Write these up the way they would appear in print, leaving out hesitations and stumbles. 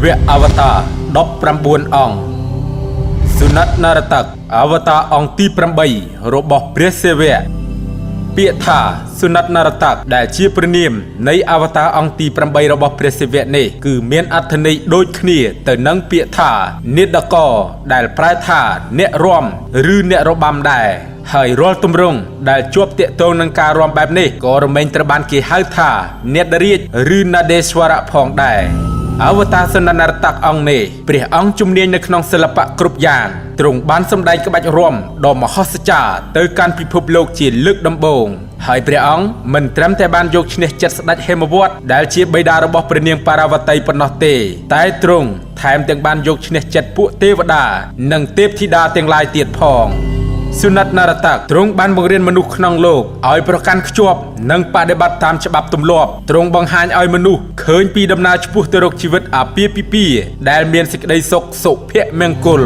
វៈអវតារ19អង្គសុណតនរតកអវតារអង្គទី8របស់ព្រះសិវៈពាក្យថាសុណតនរតកដែលជាព្រះនាមនៃអវតារអង្គទី8របស់ព្រះសិវៈនេះគឺមានអត្ថន័យដូចគ្នាទៅនឹងពាក្យថានិដកដែលប្រែថាអ្នករាំឬអ្នករបាំដែរហើយរាល់ទម្រង់ដែលជាប់ទាក់ទងនឹងការរាំបែបនេះក៏រមែងត្រូវបានគេហៅថានេតរាជឬណាដេស្វរៈផងដែរអវតារសុណតនរតកអង្គនេះព្រះអង្គជំនាញនៅក្នុងសិល្បៈគ្រប់យ៉ាងទ្រង់បានសម្ដែងក្បាច់រាំដ៏មហោស្ចារ្យទៅកាន់ពិភពលោកជាលើកដំបូងហើយព្រះអង្គមិនត្រឹមតែបានយកឈ្នះចិត្តស្ដេចហេមវត្តដែលជាបិតារបស់ព្រះនាងបារាវតីប៉ុណ្ណោះទេតែទ្រង់ថែមទាំងបានយកឈ្នះចិត្តពួកទេវតានិងទេពធីតាទាំងឡាយទៀតផងសុណតនរតកទ្រង់បានបង្រៀនមនុស្សក្នុងលោកឲ្យប្រកាន់ខ្ជាប់និងបដិបត្តិតាមច្បាប់ទម្លាប់ទ្រង់បង្ហាញឲ្យមនុស្សឃើញពីដំណើរឆ្ពោះទៅរកជីវិតអាពាហ៍ពិពាហ៍ដែលមានសេចក្តីសុខសុភមង្គល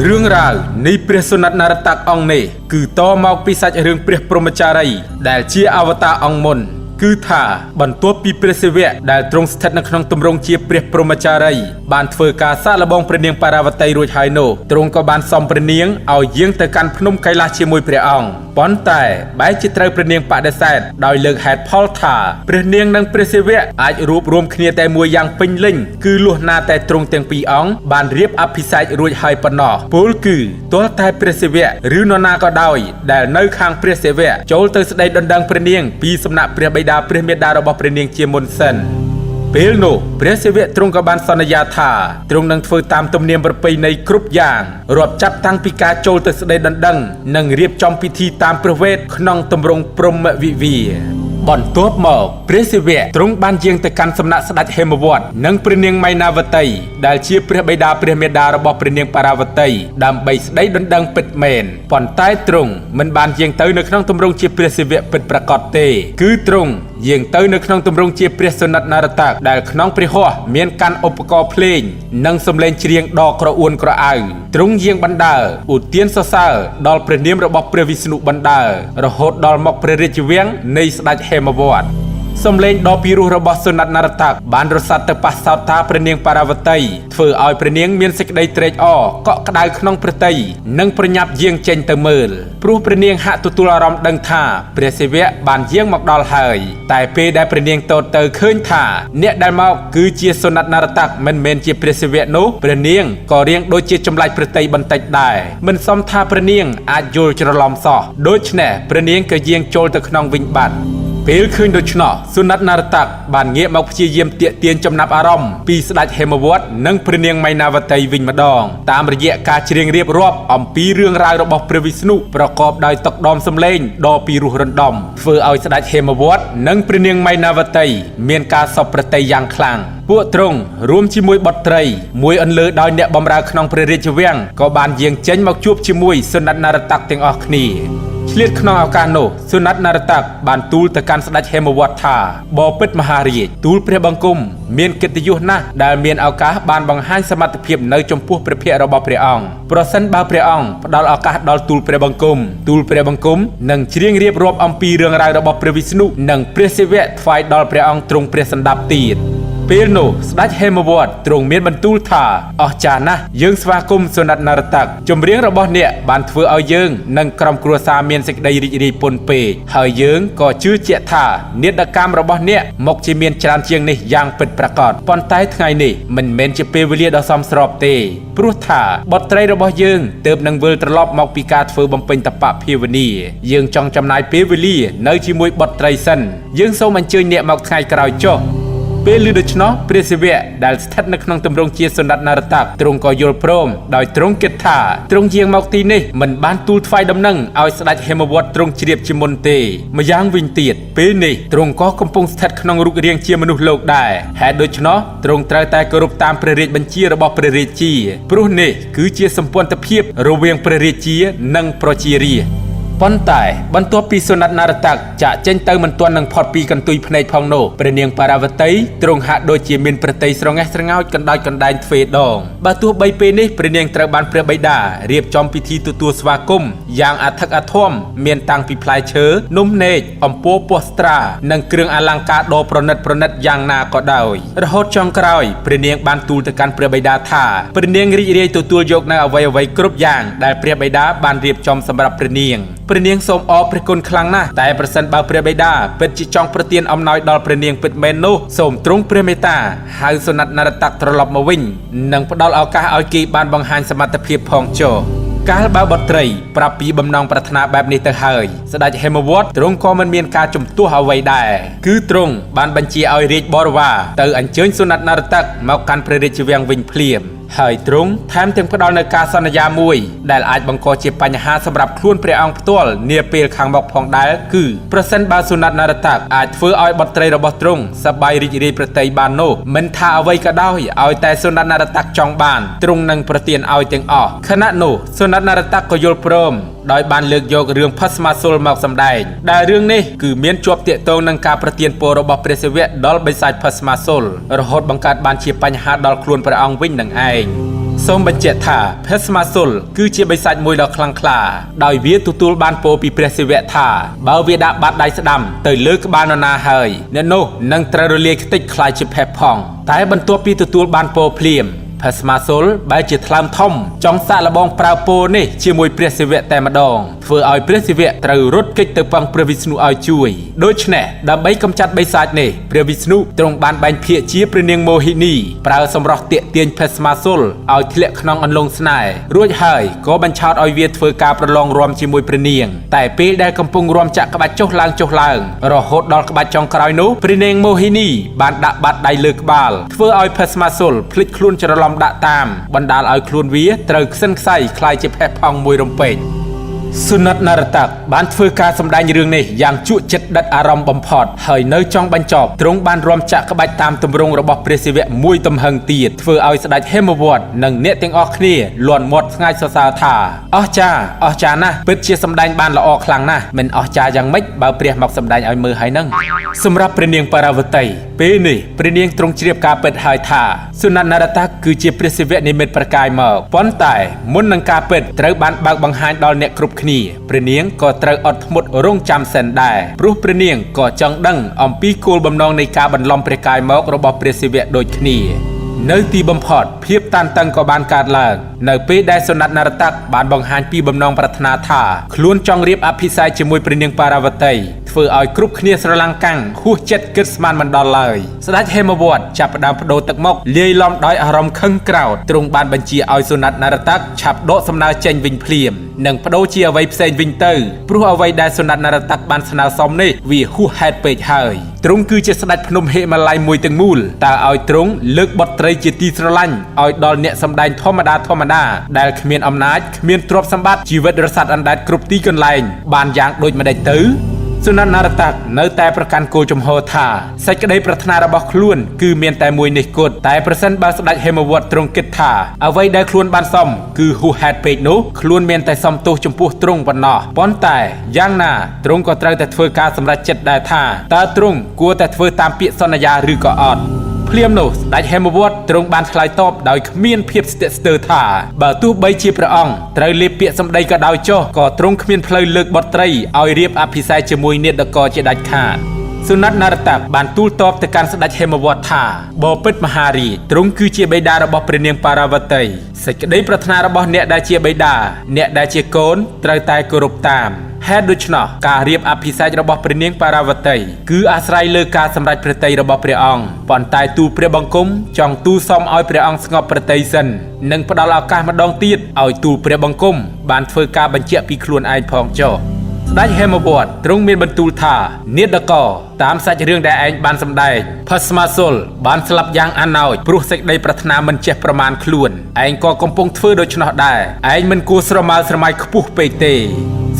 រឿងរ៉ាវនៃព្រះសុណតនរតកអង្គនេះគឺតមកពីសាច់រឿងព្រះព្រហ្មចារីដែលជាអវតារអង្គមុនគឺថាបន្ទាប់ពីព្រះសិវៈដែលទ្រង់ស្ថិតនៅក្នុងទម្រង់ជាព្រះព្រហ្មចារីបានធ្វើការសាកល្បងព្រះនាងបារាវតីរួចហើយនោះទ្រង់ក៏បានសំព្រះនាងឲ្យយាងទៅកាន់ភ្នំកៃឡាសជាមួយព្រះអង្គប៉ុន្តែបែរជាត្រូវព្រះនាងបដិសេធដោយលើកហេតុផលថាព្រះនាងនិងព្រះសិវៈអាចរួបរวมគ្នាតែមួយយ៉ាងពេញលេញគឺលុះណាតែទ្រង់ទាំងពីរអង្គបានរៀបអភិសេករួចហើយប៉ុណ្ណោះពោលគឺទាល់តែព្រះសិវៈឬនរណាក៏ដោយដែលនៅខាងព្រះសិវៈចូលទៅស្ដីដណ្ដឹងព្រះនាងពីសំណាក់ព្រះបិតាព្រះមេដារបស់ព្រះនាងជាមុនសិនពេលនោះព្រះសិវៈទ្រង់ក៏បានសន្យាថាទ្រង់នឹងធ្វើតាមទំនៀមប្រពៃណីគ្រប់យ៉ាងរាប់ចាប់តាំងពីការចូលទៅស្ដីដណ្ដឹងនិងរៀបចំពិធីតាមព្រះវេទក្នុងទម្រង់ព្រហ្មវិវាបន្ទាប់មកព្រះសិវៈទ្រង់បានយាងទៅកាន់សំណាក់ស្ដេចហេមវត្តនិងព្រះនាងមៃនាវតីដែលជាព្រះបិតាព្រះមេដារបស់ព្រះនាងបារាវតីដើម្បីស្ដីដណ្ដឹងពិតមែនប៉ុន្តែទ្រង់មិនបានយាងទៅនៅក្នុងទម្រង់ជាព្រះសិវៈពិតប្រាកដទេគឺទ្រង់យាងទៅនៅក្នុងទម្រង់ជាព្រះសុណតនរតកដែលក្នុងព្រះហស្ថមានកាន់ឧបករណ៍ភ្លេងនិងសំឡេងច្រៀងដ៏ក្រអួនក្រអៅទ្រង់យាងបណ្ដើរឧទានសរសើរដល់ព្រះនាមរបស់ព្រះវិស្ណុបណ្ដើររហូតដល់មកព្រះរាជវាំងនៃស្ដេចហេមវត្តសំឡេងដ៏ពីរោះរបស់សុណតនរតកបានរសាត់ទៅប៉ះសោតតាព្រះនាងបារាវតីធ្វើឲ្យព្រះនាងមានសេចក្តីត្រេកអរកក់ក្ដៅក្នុងព្រះទ័យនិងប្រញាប់យាងចេញទៅមើលព្រោះព្រះនាងហាក់ទទួលអារម្មណ៍ដឹងថាព្រះសិវៈបានយាងមកដល់ហើយតែពេលដែលព្រះនាងទតទៅឃើញថាអ្នកដែលមកគឺជាសុណតនរតកមិនមែនជាព្រះសិវៈនោះព្រះនាងក៏រៀងដូចជាចម្លាច់ព្រះទ័យបន្តិចដែរមិនសមថាព្រះនាងអាចយល់ច្រឡំសោះដូច្នេះព្រះនាងក៏យាងចូលទៅក្នុងវិញបាត់ពេលឃើញដូច្នោះសុណតនរតកបានងាកមកព្យាយាមទាក់ទាញចំណាប់អារម្មណ៍ពីស្ដេចហេមវត្តនិងព្រះនាងមៃនាវតីវិញម្ដងតាមរយៈការច្រៀងរៀបរាប់អំពីរឿងរ៉ាវរបស់ព្រះវិស្ណុប្រកបដោយតុកដមសំឡេងដ៏ពីរោះរណ្ដំធ្វើឲ្យស្ដេចហេមវត្តនិងព្រះនាងមៃនាវតីមានការសប្បុរស័យយ៉ាងខ្លាំងពួកទ្រង់រួមជាមួយបុត្រីមួយអន្លើដោយអ្នកបម្រើក្នុងព្រះរាជវាំងក៏បានយាងចេញមកជួបជាមួយសុណតនរតកទាំងអស់គ្នាឆ្លៀតក្នុងឱកាសនោះសុណតនរតកបានទូលទៅកាន់ស្ដេចហេមវត្តថាបពិតមហារាជទូលព្រះបង្គំមានកិត្តិយសណាស់ដែលមានឱកាសបានបង្ហាញសមត្ថភាពនៅចំពោះព្រះភ័ក្ត្ររបស់ព្រះអង្គប្រសិនបើព្រះអង្គផ្ដល់ឱកាសដល់ទូលព្រះបង្គំនឹងច្រៀងរៀបរាប់អំពីរឿងរ៉ាវរបស់ព្រះវិស្ណុនិងព្រះសិវៈថ្វាយដល់ព្រះអង្គទ្រង់ព្រះសណ្ដាប់ទៀតពេលនោះស្ដេចហេមវត្តទ្រង់មានបន្ទូលថាអស្ចារ្យណាស់យើងស្វាគមន៍សុណតនរតកចម្រៀងរបស់អ្នកបានធ្វើឲ្យយើងនិងក្រុមគ្រួសារមានសេចក្តីរីករាយពន់ពេកហើយយើងក៏ជឿជាក់ថានាដកម្មរបស់អ្នកមកជាមានច្រើនជាងនេះយ៉ាងពិតប្រាកដប៉ុន្តែថ្ងៃនេះមិនមែនជាពេលវេលាដ៏សមស្របទេព្រោះថាបុត្រីរបស់យើងទើបនឹងវិលត្រឡប់មកពីការធ្វើបំពេញតបភាវនាយើងចង់ចំណាយពេលវេលានៅជាមួយបុត្រីសិនយើងសូមអញ្ជើញអ្នកមកថ្ងៃក្រោយចុះពេលឮដូច្នោះព្រះសិវៈដែលស្ថិតនៅក្នុងទម្រង់ជាសុណតនរតកទ្រង់ក៏យល់ព្រមដោយទ្រង់គិតថាទ្រង់យាងមកទីនេះមិនបានទូលថ្វាយដំណឹងឲ្យស្ដេចហេមវត្តទ្រង់ជ្រាបជាមុនទេម្យ៉ាងវិញទៀតពេលនេះទ្រង់ក៏កំពុងស្ថិតក្នុងរូបរាងជាមនុស្សលោកដែរហេតុដូច្នោះទ្រង់ត្រូវតែគោរពតាមព្រះរាជបញ្ជារបស់ព្រះរាជាព្រោះនេះគឺជាសម្ព័ន្ធភាពរវាងព្រះរាជានិងប្រជារាស្ត្រ ប៉ុន្តែបន្ទាប់ពីសុណិតនរតកចាក់ចេញទៅមិនទាន់នឹងផុតពីកន្ទុយភ្នែកផងនោះព្រះនាងបារាវតីទ្រង់ហាក់ដូចជាមានប្រតិយស្រងេះស្រងោចកណ្ដោចកណ្ដែងទ្វេដងបើទោះបីពេលនេះព្រះនាងត្រូវបានព្រះបិតារៀបចំពិធីទទួលស្វាគមន៍យ៉ាងអធិកអធមមានតាំងពីផ្លែឈើនំនេកអំពរពស្ត្រានិងគ្រឿងអលង្ការដ៏ប្រណិតយ៉ាងណាក៏ដោយរហូតចុងក្រោយព្រះនាងបានទូលទៅកាន់ព្រះបិតាថាព្រះនាងរីករាយទទួលយកនៅអ្វីៗគ្រប់យ៉ាងដែលព្រះបិតាបានរៀបចំសម្រាប់ព្រះនាងសូមអរព្រះគុណខ្លាំងណាស់តែប្រសិនបើព្រះបិតាពិតជាចង់ប្រទានអំណោយដល់ព្រះនាងពិតមែននោះសូមទ្រង់ព្រះមេត្តាហៅសុណិតនរតកត្រឡប់មកវិញនិងផ្ដល់ឱកាសឲ្យគេបានបង្ហាញសមត្ថភាពផងចុះកាលបើបុត្រីប្រាប់ពីបំណងប្រាថ្នាបែបនេះទៅហើយស្ដេចហេមវត្តទ្រង់ក៏មិនមានការជំទាស់អ្វីដែរគឺទ្រង់បានបញ្ជាឲ្យរាជបរិវារទៅអញ្ជើញសុណិតនរតកមកកាន់ព្រះរាជវាំងវិញភ្លាមហើយទ្រង់ថែមទាំងផ្ដល់នូវការសន្យាមួយដែលអាចបង្កជាបញ្ហាសម្រាប់ខ្លួនព្រះអង្គផ្ទាល់នាពេលខាងមុខផងដែរគឺប្រសិនបើសុណិតនរតកអាចធ្វើឲ្យបុត្រីរបស់ទ្រង់សប្បាយរីករាយប្រតិយបាននោះមិនថាអ្វីក៏ដោយឲ្យតែសុណិតនរតកចង់បានទ្រង់នឹងប្រទានឲ្យទាំងអស់ខណៈនោះសុណិតនរតកក៏យល់ព្រមដោយបានលើកយករឿងភស្មាសុលមកសម្ដែងដែលរឿងនេះគឺមានជាប់ទាក់ទងនឹងការប្រទានពររបស់ព្រះសិវៈដល់បិសាចភស្មាសុលរហូតបង្កើតបានជាបញ្ហាដល់ខ្លួនព្រះអង្គវិញនឹងឯងសូមបញ្ជាក់ថាភស្មាសុលគឺជាបិសាចមួយដ៏ខ្លាំងក្លាដោយវាទទួលបានពរពីព្រះសិវៈថាបើវាដាក់បាតដៃស្ដាំទៅលើក្បាលនរណាហើយអ្នកនោះនឹងត្រូវរលាយខ្ទេចខ្លាយជាផេះផងតែបន្ទាប់ពីទទួលបានពរភ្លាមភស្មាសុលបែរជាថ្លើមធំចង់សាកល្បងប្រើពរនេះជាមួយព្រះសិវៈតែម្ដងធ្វើឲ្យព្រះសិវៈត្រូវរត់គេចទៅប៉ឹងព្រះវិស្ណុឲ្យជួយដូច្នេះដើម្បីកម្ចាត់បិសាចនេះព្រះវិស្ណុទ្រង់បានបែងភាគជាព្រះនាងមោហិនីប្រើសម្រស់ទាក់ទាញភស្មាសុលឲ្យធ្លាក់ក្នុងអន្លង់ស្នេហ៍រួចហើយក៏បញ្ឆោតឲ្យវាធ្វើការប្រឡងរាំជាមួយព្រះនាងតែពេលដែលកំពុងរាំចាក់ក្បាច់ចុះឡើងរហូតដល់ក្បាច់ចុងក្រោយនោះព្រះនាងមោហិនីបានដាក់បាតដៃលើក្បាលធ្វើឲ្យភស្មាសុលភ្លេចខ្លួនច្រឡំដាក់តាមបណ្ដាលឲ្យខ្លួនវាត្រូវខ្សិនខ្សៃคล้ายជាផេះផង់មួយរំពេចសុណិតនរតកបានធ្វើការសម្ដែងរឿងនេះយ៉ាងជក់ចិត្តដិតអារម្មណ៍បំផុតហើយនៅចុងបញ្ចប់ទ្រង់បានរាំចាក់ក្បាច់តាមទម្រង់របស់ព្រះសិវៈមួយទំហឹងទៀតធ្វើឲ្យស្ដេចហេមវត្តនិងអ្នកទាំងអស់គ្នាលាន់មាត់ស្ងាយសរសើរថាអស្ចារ្យណាស់ពិតជាសម្ដែងបានល្អខ្លាំងណាស់មិនអស្ចារ្យយ៉ាងម៉េចបើព្រះមកសម្ដែងឲ្យមើលហើយនឹងសម្រាប់ព្រះនាងបារាវតីពេលនេះព្រះនាងទ្រង់ជ្រាបការពិតហើយថាសុណិតនរតកគឺជាព្រះសិវៈនិមិត្តប្រកាយមកប៉ុន្តែមុននឹងការពិតត្រូវបានបើកបង្ហាញដល់អ្នកគ្រប់គ្នាព្រះនាងក៏ត្រូវអត់ធ្មត់រងចាំសិនដែរព្រោះព្រះនាងក៏ចង់ដឹងអំពីគោលបំណងនៃការបន្លំព្រះកាយមករបស់ព្រះសិវៈដូចគ្នានៅទីបំផុតភាពតានតឹងក៏បានកើតឡើងនៅពេលដែលសុណិតនរតកបានបង្ហាញពីបំណងប្រាថ្នាថាខ្លួនចង់រៀបអភិសេកជាមួយព្រះនាងបារាវតីធ្វើឲ្យគ្រប់គ្នាស្រឡាំងកាំងហួសចិត្តគិតស្មានមិនដល់ឡើយស្ដេចហេមវត្តចាប់ផ្ដើមបដូរទឹកមុខលាយឡំដោយអារម្មណ៍ខឹងក្រោធទ្រង់បានបញ្ជាឲ្យសុណិតនរតកឆាប់ដកសំណើចេញវិញភ្លាមនិងបដូរជាអ្វីផ្សេងវិញទៅព្រោះអ្វីដែលសុណិតនរតកបានស្នើសុំនេះវាហួសហេតុពេកហើយទ្រង់គឺជាស្ដេចភ្នំហេម៉ាឡ័យមួយទាំងមូលតើឲ្យទ្រង់លើកបុត្រីជាទីស្រឡាញ់ឲ្យដល់អ្នកសម្ដែងធម្មតាដែលគ្មានអំណាចគ្មានទ្រព្យសម្បត្តិជីវិតរស័តអណ្ដែតគ្រប់ទីកន្លែងបានយ៉ាងដូចម្ដេចទៅសុណិតនរតកនៅតែប្រកាន់គោលជំហរថាសេចក្តីប្រាថ្នារបស់ខ្លួនគឺមានតែមួយនេះគត់តែប្រសិនបើស្ដេចហេមវត្តទ្រង់គិតថាអ្វីដែលខ្លួនបានសុំគឺហួសហេតុពេកនោះខ្លួនមានតែសុំទោសចំពោះទ្រង់ប៉ុណ្ណោះប៉ុន្តែយ៉ាងណាទ្រង់ក៏ត្រូវតែធ្វើការសម្រេចចិត្តដែរថាតើទ្រង់គួរតែធ្វើតាមពាក្យសន្យាឬក៏អត់ភ្លាមនោះស្ដេចហេមវត្តទ្រង់បានឆ្លើយតបដោយគ្មានភាពស្ទាក់ស្ទើរថាបើទោះបីជាព្រះអង្គត្រូវលេបពាក្យសម្ដីក៏ដោយចុះក៏ទ្រង់គ្មានផ្លូវលើកបុត្រីឲ្យរៀបអភិសេកជាមួយនាដកជាដាច់ខាតសុណិតនរតកបានទូលតបទៅកាន់ស្ដេចហេមវត្តថាបពិតមហារាជទ្រង់គឺជាបិតារបស់ព្រះនាងបារាវតីសេចក្តីប្រាថ្នារបស់អ្នកដែលជាបិតាអ្នកដែលជាកូនត្រូវតែគោរពតាមហេតុដូច្នោះការរៀបអភិសេករបស់ព្រះនាងបារាវតីគឺអាស្រ័យលើការសម្រេចព្រះទ័យរបស់ព្រះអង្គប៉ុន្តែទូលព្រះបង្គំចង់ទូលសុំឲ្យព្រះអង្គស្ងប់ព្រះទ័យសិននិងផ្ដល់ឱកាសម្ដងទៀតឲ្យទូលព្រះបង្គំបានធ្វើការបញ្ជាក់ពីខ្លួនឯងផងចុះស្ដេចហេមវត្តទ្រង់មានបន្ទូលថានាដកតាមសាច់រឿងដែលឯងបានសម្ដែងភស្មាសុលបានស្លាប់យ៉ាងអាណោចព្រោះសេចក្តីប្រាថ្នាមិនចេះប្រមាណខ្លួនឯងក៏កំពុងធ្វើដូច្នោះដែរឯងមិនគួរស្រមើស្រមៃខ្ពស់ពេកទេ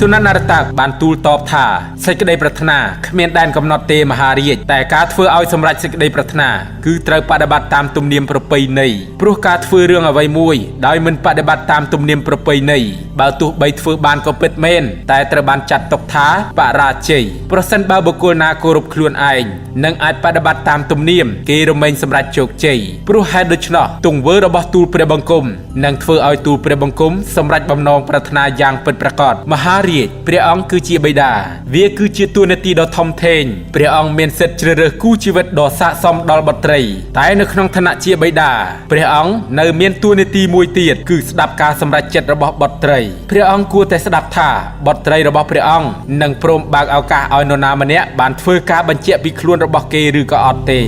សុណាត់នរតាក់បានទូលតបថាសេចក្តីប្រាថ្នាគ្មានដែនកំណត់ទេមហារាជតែការធ្វើឲ្យសម្រេចសេចក្តីប្រាថ្នាគឺត្រូវបដិបត្តិតាមទំនៀមប្រពៃណីព្រោះការធ្វើរឿងអ្វីមួយដោយមិនបដិបត្តិតាមទំនៀមប្រពៃណីបើទោះបីធ្វើបានក៏ពិតមែនតែត្រូវបានចាត់ទុកថាបរាជ័យប្រសិនបើបុគ្គលណាគោរពខ្លួនឯងនឹងអាចបដិបត្តិតាមទំនៀមគេរមែងសម្រេចជោគជ័យព្រោះហេតុដូច្នោះទង្វើរបស់ទូលព្រះបង្គំនឹងធ្វើឲ្យទូលព្រះបង្គំសម្រេចបំណងប្រាថ្នាយ៉ាងពិតប្រាកដមហារាជព្រះអង្គគឺជាបិតាវាគឺជាតួនាទីដ៏ធំធេងព្រះអង្គមានសិទ្ធិជ្រើសរើសគូជីវិតដ៏ស័ក្តិសមដល់បុត្រីតែនៅក្នុងឋានៈជាបិតាព្រះអង្គនៅមានតួនាទីមួយទៀតគឺស្ដាប់ការសម្រេចចិត្តរបស់បុត្រីព្រះអង្គគួរតែស្ដាប់ថាបុត្រីរបស់ព្រះអង្គនឹងព្រមបើកឱកាសឲ្យនរណាម្នាក់បានធ្វើការបញ្ជាក់ពីខ្លួនរបស់គេឬក៏អត់ទេ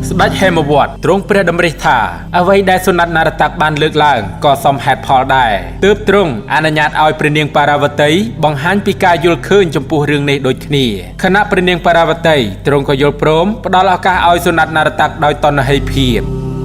ស្ដេចហេមវត្តទ្រង់ព្រះតម្រិះថាអ្វីដែលសុណាត់នរតាក់បានលើកឡើងក៏សមហេតុផលដែរទើបទ្រង់អនុញ្ញាតឲ្យព្រះនាងបារាវតីបង្ហាញពីការយល់ឃើញចំពោះរឿងនេះដូចគ្នាខណៈព្រះនាងបារាវតីទ្រង់ក៏យល់ព្រមផ្ដល់ឱកាសឲ្យសុណាត់នរតាក់ដោយតណ្ហិភាព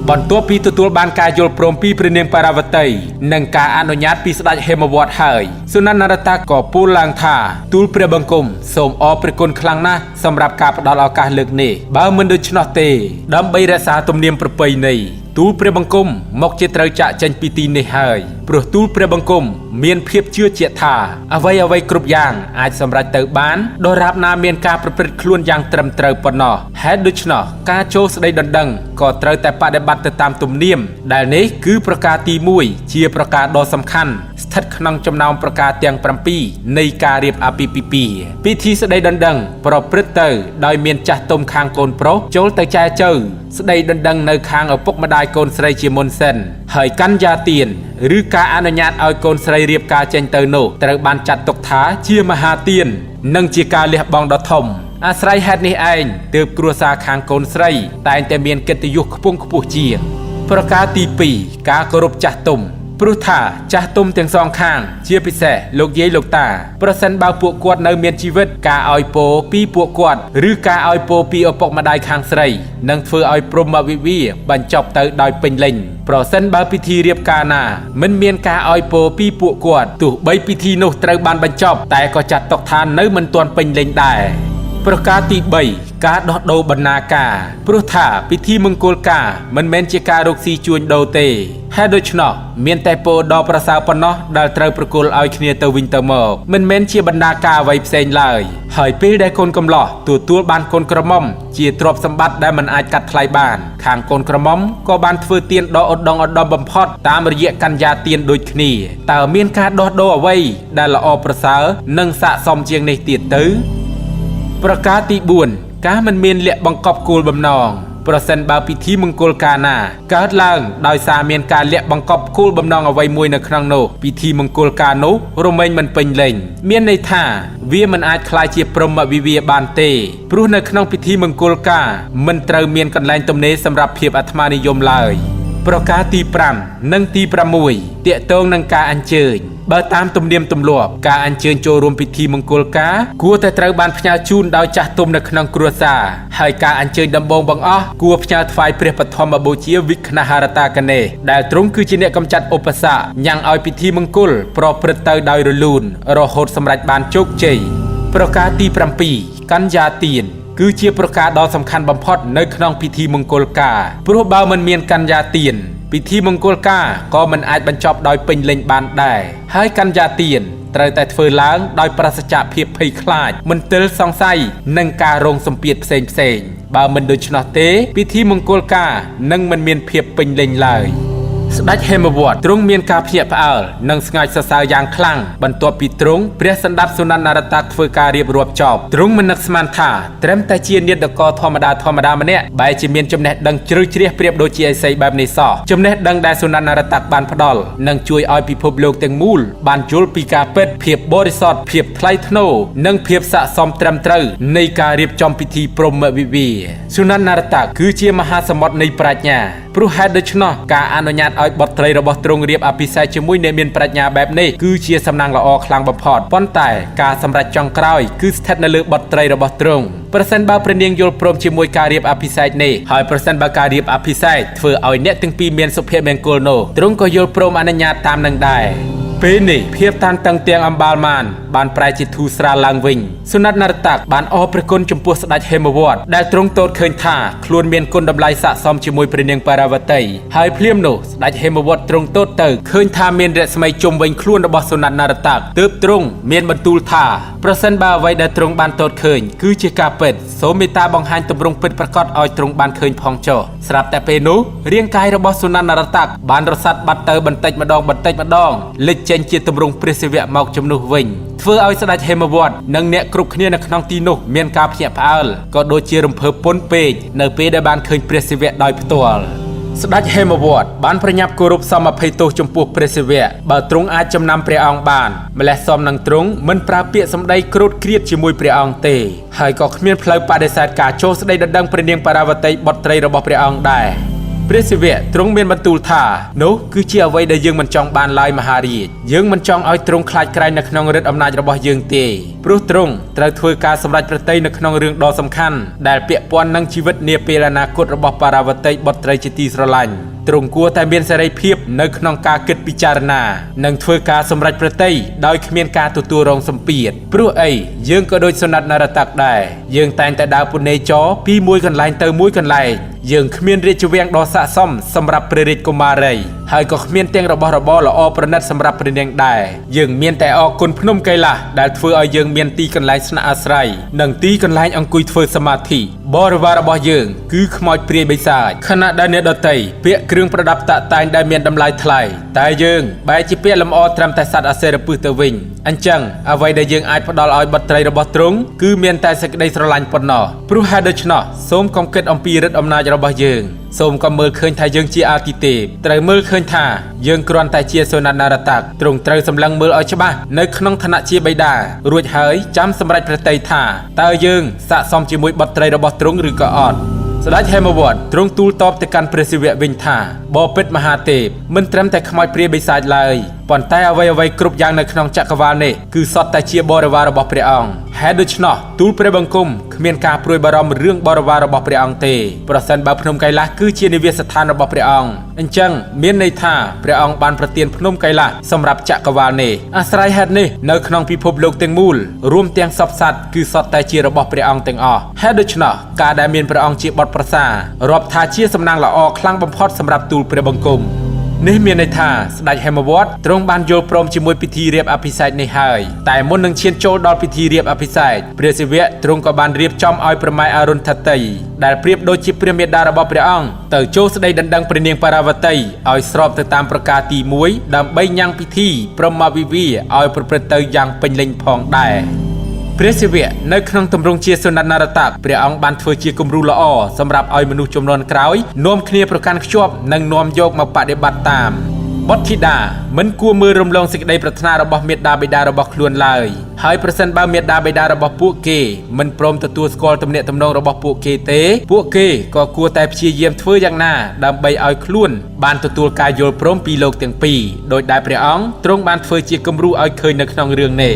បន្ទាប់ពីទទួលបានការយល់ព្រមពីព្រះនាងបារាវតីនិងការអនុញ្ញាតពីស្ដេចហេមវត្តហើយសុណាត់នរតាក់ក៏ពោលឡើងថាទូលព្រះបង្គំសូមអរព្រះគុណខ្លាំងណាស់សម្រាប់ការផ្ដល់ឱកាសលើកនេះបើមិនដូច្នោះទេដើម្បីរក្សាទំនៀមប្រពៃណីទូលព្រះបង្គំមកជាត្រូវចាក់ចេញពីទីនេះហើយព្រោះទូលព្រះបង្គំមានភាពជឿជាក់ថាអ្វីគ្រប់យ៉ាងអាចសម្រេចទៅបានដរាបណាមានការប្រព្រឹត្តខ្លួនយ៉ាងត្រឹមត្រូវប៉ុណ្ណោះហេតុដូច្នោះការចូលស្ដីដណ្ដឹងក៏ត្រូវតែបដិបត្តិទៅតាមទំនៀមដែលនេះគឺប្រការទី1ជាប្រការដ៏សំខាន់ស្ថិតក្នុងចំណោមប្រការទាំង7នៃការរៀបអាពាហ៍ពិពាហ៍ពិធីស្ដីដណ្ដឹងប្រព្រឹត្តទៅដោយមានចាស់ទុំខាងកូនប្រុសចូលទៅចែចូវស្ដីដណ្ដឹងនៅខាងឪពុកម្ដាយកូនស្រីជាមុនសិនហើយកញ្យាទានឬការអនុញ្ញាតឲ្យកូនស្រីរៀបការចេញទៅនោះត្រូវបានចាត់ទុកថាជាមហាទាននិងជាការលះបង់ដ៏ធំអាស្រ័យហេតុនេះឯងទើបគ្រួសារខាងកូនស្រីតែងតែមានកិត្តិយសខ្ពង់ខ្ពស់ជាងប្រការទី2ការគោរពចាស់ទុំព្រោះថាចាស់ទុំទាំងសងខាងជាពិសេសលោកយាយលោកតាប្រសិនបើពួកគាត់នៅមានជីវិតការឲ្យពរពីពួកគាត់ឬការឲ្យពរពីឪពុកម្ដាយខាងស្រីនឹងធ្វើឲ្យព្រហ្មវិវាទបញ្ចប់ទៅដោយពេញលេញប្រសិនបើពិធីរៀបការណាមិនមានការឲ្យពរពីពួកគាត់ទោះបីពិធីនោះត្រូវបានបញ្ចប់តែក៏ចាត់ទុកថានៅមិនទាន់ពេញលេញដែរប្រការទី3ការដោះដូរបណ្ណាការព្រោះថាពិធីមង្គលការមិនមែនជាការរកស៊ីជួញដូរទេហេតុដូច្នោះមានតែពរដ៏ប្រសើរប៉ុណ្ណោះដែលត្រូវប្រគល់ឲ្យគ្នាទៅវិញទៅមកមិនមែនជាបណ្ណាការអ្វីផ្សេងឡើយហើយពេលដែលកូនកំឡោះទទួលបានកូនក្រមុំជាទ្រព្យសម្បត្តិដែលមិនអាចកាត់ថ្លៃបានខាងកូនក្រមុំក៏បានធ្វើទានដ៏ឧត្តមបំផុតតាមរយៈកញ្យាទានដូចគ្នាតើមានការដោះដូរអ្វីដែលល្អប្រសើរនិងស័ក្តិសមជាងនេះទៀតទៅប្រការទី4ការមិនមានលក្ខបង្កប់គោលបំណងប្រសិនបើពិធីមង្គលការណាកើតឡើងដោយសារមានការលាក់បង្កប់គោលបំណងអ្វីមួយនៅក្នុងនោះពិធីមង្គលការនោះរមែងមិនពេញលេញមានន័យថាវាមិនអាចក្លាយជាព្រហ្មវិវាទបានទេព្រោះនៅក្នុងពិធីមង្គលការមិនត្រូវមានកន្លែងទំនេរសម្រាប់ភាពអាត្មានិយមឡើយប្រការទី5និងទី6តាក់ទងនឹងការអញ្ជើញបើតាមទំនៀមទម្លាប់ការអញ្ជើញចូលរួមពិធីមង្គលការគួរតែត្រូវបានផ្ញើជូនដោយចាស់ទុំនៅក្នុងគ្រួសារហើយការអញ្ជើញដំបូងបង្អស់គួរផ្ញើថ្វាយព្រះបឋមបូជាវិក្ខណហរតាកណេសដែលទ្រង់គឺជាអ្នកកម្ចាត់ឧបសគ្គញ៉ាំងឲ្យពិធីមង្គលប្រព្រឹត្តទៅដោយរលូនរហូតសម្រេចបានជោគជ័យប្រការទី7កញ្យាទានគឺជាប្រការដ៏សំខាន់បំផុតនៅក្នុងពិធីមង្គលការព្រោះបើមិនមានកញ្យាទានពិធីមង្គលការក៏មិនអាចបញ្ចប់ដោយពេញលេញបានដែរហើយកញ្យាទានត្រូវតែធ្វើឡើងដោយប្រាសចាកភាពភ័យខ្លាចមន្ទិលសង្ស័យនិងការរងសម្ពាធផ្សេងបើមិនដូច្នោះទេពិធីមង្គលការនឹងមិនមានភាពពេញលេញឡើយស្ដេចហេមវត្តទ្រង់មានការភ្ញាក់ផ្អើលនិងស្ងើចសរសើរយ៉ាងខ្លាំងបន្ទាប់ពីទ្រង់ព្រះសម្ដេចសុនន្ទនរតាក់ធ្វើការរៀបរាប់ចប់ទ្រង់មិននឹកស្មានថាត្រឹមតែជានាដកធម្មតាម្នាក់បែរជាមានចំណេះដឹងជ្រៅជ្រះប្រៀបដូចជាឥសីបែបនេះសោះចំណេះដឹងដែលសុនន្ទនរតាក់បានផ្ដល់នឹងជួយឲ្យពិភពលោកទាំងមូលបានយល់ពីការពិតភាពបរិសុទ្ធភាពថ្លៃថ្នូរនិងភាពស័ក្តិសមត្រឹមត្រូវនៃការរៀបចំពិធីព្រហ្មវិវាទសុនន្ទនរតាក់គឺជាមហាសមុទ្រនៃប្រាជ្ញាព្រោះហេតុដូច្នោះការអនុញ្ញាតឲ្យបុត្រីរបស់ទ្រង់រៀបអភិសេកជាមួយអ្នកមានប្រាជ្ញាបែបនេះគឺជាសំណាងល្អខ្លាំងបំផុតប៉ុន្តែការសម្រេចចុងក្រោយគឺស្ថិតនៅលើបុត្រីរបស់ទ្រង់ប្រសិនបើព្រះនាងយល់ព្រមជាមួយការរៀបអភិសេកនេះហើយប្រសិនបើការរៀបអភិសេកធ្វើឲ្យអ្នកទាំងពីរមានសុភមង្គលនោះទ្រង់ក៏យល់ព្រមអនុញ្ញាតតាមនឹងដែរ ពេលនេះភាពតានតឹងទាំងអំបាលមានបានប្រែជាធូរស្រាលឡើងវិញសុណិតនរត័កបានអរព្រះគុណចំពោះស្ដេចហេមវត្តដែលទ្រង់ទតឃើញថាខ្លួនមានគុណតម្លៃស័ក្តិសមជាមួយព្រះនាងបារាវតីហើយភ្លាមនោះស្ដេចហេមវត្តទ្រង់ទតទៅឃើញថាមានរស្មីជុំវិញខ្លួនរបស់សុណិតនរត័កទើបទ្រង់មានបន្ទូលថាប្រសិនបើអ្វីដែលទ្រង់បានទតឃើញគឺជាការពិតសូមមេត្តាបង្ហាញទម្រង់ពិតប្រាកដឲ្យទ្រង់បានឃើញផងចុះស្រាប់តែពេលនោះរាងកាយរបស់សុណិតនរត័កបានរសាត់បាត់ទៅបន្តិចម្ដងលេចចេញជាទម្រង់ព្រះសិវៈមកជំនួសវិញធ្វើឲ្យស្ដេចហេមវត្តនិងអ្នកគ្រប់គ្នានៅក្នុងទីនោះមានការភ្ញាក់ផ្អើលក៏ដូចជារំភើបពន់ពេកនៅពេលដែលបានឃើញព្រះសិវៈដោយផ្ទាល់ស្ដេចហេមវត្តបានប្រញាប់គោរពសមអភ័យទោសចំពោះព្រះសិវៈបើទ្រង់អាចចំណាំព្រះអង្គបានម្លេះសមនឹងទ្រង់មិនប្រើពាក្យសម្ដីក្រោធគ្រៀតជាមួយព្រះអង្គទេហើយក៏គ្មានផ្លូវបដិសេធការចូលស្ដីដណ្ដឹងព្រះនាងបារាវតីបុត្រីរបស់ព្រះអង្គដែរព្រះសិវៈទ្រង់មានបន្ទូលថានោះគឺជាអ្វីដែលយើងមិនចង់បានឡើយមហារាជយើងមិនចង់ឲ្យទ្រង់ខ្លាចក្រែងនៅក្នុងឫទ្ធិអំណាចរបស់យើងទេព្រោះទ្រង់ត្រូវធ្វើការសម្រេចប្រតិយនៅក្នុងរឿងដ៏សំខាន់ដែលពាក់ព័ន្ធនឹងជីវិតនាពេលអនាគតរបស់បារាវតីបុត្រីជាទីស្រឡាញ់ទ្រង់គួរតែមានសេរីភាពនៅក្នុងការគិតពិចារណានិងធ្វើការសម្រេចប្រតិយដោយគ្មានការទទួលរងសម្ពាធព្រោះអីយើងក៏ដូចសុណិតនរត័កដែរយើងតែងតែដើរពុនេចរពីមួយកន្លែងទៅមួយកន្លែងយើងគ្មានរាជវាំងដ៏ស័ក្តិសមសម្រាប់ព្រះរាជកុមារីហើយក៏គ្មានទាំងរបស់របរល្អប្រណិតសម្រាប់ព្រះនាងដែរយើងមានតែអរគុណភ្នំកៃឡាសដែលធ្វើឲ្យយើងមានទីកន្លែងស្នាក់អាស្រ័យនិងទីកន្លែងអង្គុយធ្វើសមាធិបរិវាររបស់យើងគឺខ្មោចព្រាយបិសាចខណៈដែលអ្នកដតីពាក់គ្រឿងប្រដាប់តាក់តែងដែលមានតម្លៃថ្លៃតែយើងបែរជាពាក់លម្អត្រឹមតែសត្វអាសិរពិសទៅវិញអញ្ចឹងអ្វីដែលយើងអាចផ្ដល់ឲ្យបុត្រីរបស់ទ្រង់គឺមានតែសេចក្តីស្រឡាញ់ប៉ុណ្ណោះព្រោះហេតុដូច្នោះសូមកុំគិតអំពីឫទ្ធិអំណាចរបស់យើងសូមកុំមើលឃើញថាយើងជាអាទិទេពត្រូវមើលឃើញថាយើងគ្រាន់តែជាសុណិតនរត័កទ្រង់ត្រូវសម្លឹងមើលឲ្យច្បាស់នៅក្នុងឋានៈជាបិតារួចហើយចាំសម្រេចប្រតិយថាតើយើងស័ក្តិសមជាមួយបុត្រីរបស់ទ្រង់ឬក៏អត់ស្ដេចហេមវត្តទ្រង់ទូលតបទៅកាន់ព្រះសិវៈវិញថាបបិទ្ធមហាទេពមិនត្រឹមតែខ្មោចព្រាយបិសាចឡើយប៉ុន្តែអ្វីគ្រប់យ៉ាងនៅក្នុងចក្រវាលនេះគឺសុទ្ធតែជាបរិវាររបស់ព្រះអង្គហេតុដូច្នោះទូលព្រះបង្គំគ្មានការព្រួយបារម្ភរឿងបរិវាររបស់ព្រះអង្គទេប្រសិនបើភ្នំកៃឡាសគឺជានិវាសដ្ឋានរបស់ព្រះអង្គអញ្ចឹងមានន័យថាព្រះអង្គបានប្រទានភ្នំកៃឡាសសម្រាប់ចក្រវាលនេះអាស្រ័យហេតុនេះនៅក្នុងពិភពលោកទាំងមូលរួមទាំងសពសត្វគឺសុទ្ធតែជារបស់ព្រះអង្គទាំងអស់ហេតុដូច្នោះការដែលមានព្រះអង្គជាបុត្រប្រសារាប់ថាជាសំណាងល្អខ្លាំងបំផុតសម្រាប់ទូលព្រះបង្គំនេះមានន័យថាស្ដេចហេមវត្តទ្រង់បានយល់ព្រមជាមួយពិធីរៀបអភិសេកនេះហើយតែមុននឹងឈានចូលដល់ពិធីរៀបអភិសេកព្រះសិវៈទ្រង់ក៏បានរៀបចំឲ្យប្រម៉ែអរុណធតីដែលប្រៀបដូចជាព្រះមេដារបស់ព្រះអង្គទៅចូលស្ដីដណ្ដឹងព្រះនាងបារាវតីឲ្យស្របទៅតាមប្រការទី1ដើម្បីញ៉ាំងពិធីព្រហ្មវិវាហ៍ឲ្យប្រព្រឹត្តទៅយ៉ាងពេញលេញផងដែរព្រះសិវៈនៅក្នុងទម្រង់ជាសុណិតនរត័កព្រះអង្គបានធ្វើជាគំរូល្អសម្រាប់ឲ្យមនុស្សជំនាន់ក្រោយនាំគ្នាប្រកាន់ខ្ជាប់និងនាំយកមកបដិបត្តិតាមបុត្រធីតាមិនគួរមើលរំលងសេចក្តីប្រាថ្នារបស់មាតាបិតារបស់ខ្លួនឡើយហើយប្រសិនបើមាតាបិតារបស់ពួកគេមិនព្រមទទួលស្គាល់ទំនាក់ទំនងរបស់ពួកគេទេពួកគេក៏គួរតែព្យាយាមធ្វើយ៉ាងណាដើម្បីឲ្យខ្លួនបានទទួលការយល់ព្រមពីលោកទាំងពីរដោយដែលព្រះអង្គទ្រង់បានធ្វើជាគំរូឲ្យឃើញនៅក្នុងរឿងនេះ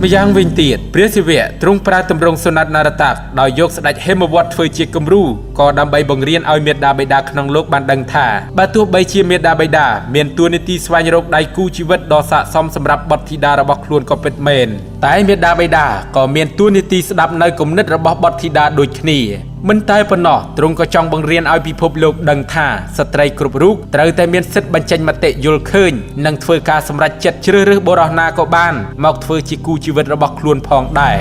ម្យ៉ាងវិញទៀតព្រះសិវៈទ្រង់ប្រើទម្រង់សុណិតនរត័កដោយយកស្ដេចហេមវត្តធ្វើជាគំរូក៏ដើម្បីបង្រៀនឲ្យមាតាបិតាក្នុងលោកបានដឹងថាបើទោះបីជាមាតាបិតាមានតួនាទីស្វែងរកដៃគូជីវិតដ៏ស័ក្តិសមសម្រាប់បុត្រធីតារបស់ខ្លួនក៏ពិតមែនតែមាតាបិតាក៏មានតួនាទីស្ដាប់នៅគំនិតរបស់បុត្រធីតាដូចគ្នាមិនតែប៉ុណ្ណោះទ្រង់ក៏ចង់បង្រៀនឲ្យពិភពលោកដឹងថាស្ត្រីគ្រប់រូបត្រូវតែមានសិទ្ធិបញ្ចេញមតិយល់ឃើញនិងធ្វើការសម្រេចចិត្តជ្រើសរើសបុរសណាក៏បានមកធ្វើជាគូជីវិតរបស់ខ្លួនផងដែរ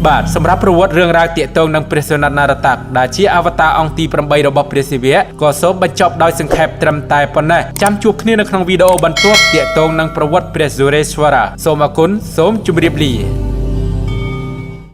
បាទសម្រាប់ប្រវត្តិរឿងរ៉ាវទាក់ទងនឹងព្រះសុណិតនរត័កដែលជាអវតារអង្គទី8របស់ព្រះសិវៈក៏សូមបញ្ចប់ដោយសង្ខេបត្រឹមតែប៉ុណ្ណេះចាំជួបគ្នានៅក្នុងវីដេអូបន្ទាប់ទាក់ទងនឹងប្រវត្តិព្រះសុរេស្វរៈសូមអរគុណសូមជម្រាបលា